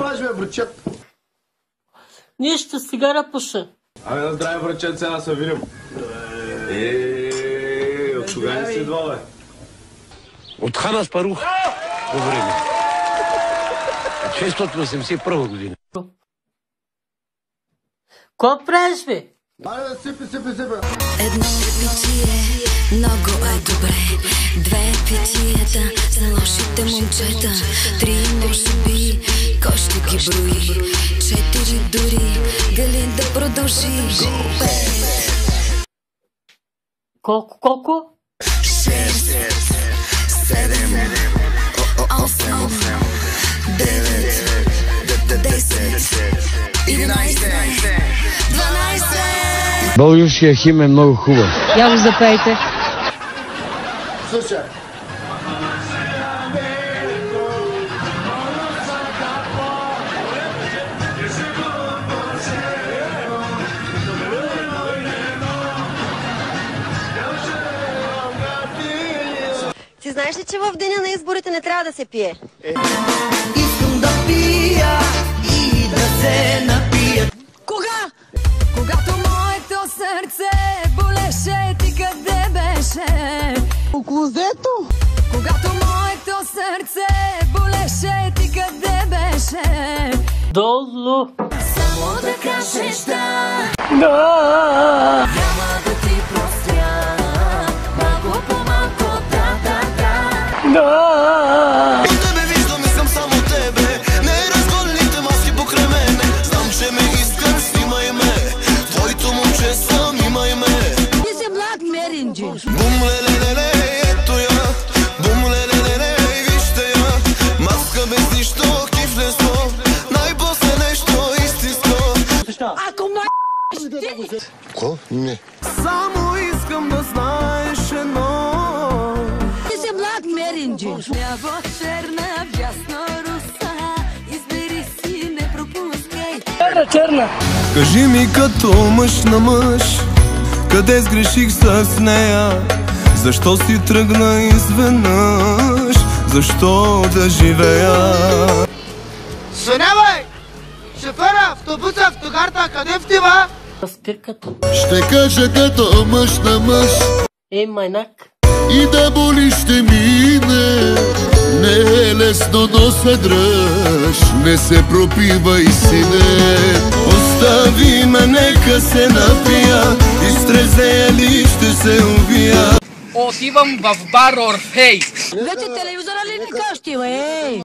правиш, бе, брачет? Нищо, цигара пуша. Абе, на здраве, брачет, сега се видим. От кога не си идвал, бе? От Хан Аспарух по време. От 681 година. Ко правиш, бе? Айде, сипи. Едно питие, много е добре. Две питиета за лошите момчета. Три може би, кой ще ги брои? Четири дори, дали да продължи? Пет. Колко? 6, 7, 8, 9, 10, 11, 12. Българския химн е много хубав. Я го запейте. Слушай. Ти знаеш ли, че в деня на изборите не трябва да се пие? Искам да пия и да се напия. Кога? Когато моето сърце болеше, ти къде беше? Около взето. Когато моето сърце болеше, ти къде беше? Долу. Само да кажеш да. Няма да ти простя. Малко по малко, да. От тебе виждам и съм само тебе. Не разгонените маски покрай мене. Знам, че ме искаш, снимай ме. Твоето момче съм, имай ме. Ти си млад меринджи. Бум лелелеле, ето я. Бум лелелеле, вижте я. Маска без нищо, кифлесо. Най-после нещо истинско. Ако ма ти... Ко? Не. Само искам да знаеш едно. Ти си млад меринджи. Ляво, черна, бясно, руса. Избери си, не пропускай. Черна. Кажи ми като мъж на мъж, къде сгреших с нея? Защо си тръгна изведнъж? Защо да живея? Сънявай! Шофера, автобуса, автогарта, къде втива? Спирката. Ще кажа като мъж на мъж Майнак. и да боли ще мине. Не е лесно, но се дръж, не се пропивай, сине. Остави ме, нека се напия, изтрезея ли ще се убия. Отивам в бар Орфей. Вече телевизора ли не кажеш ти, бе?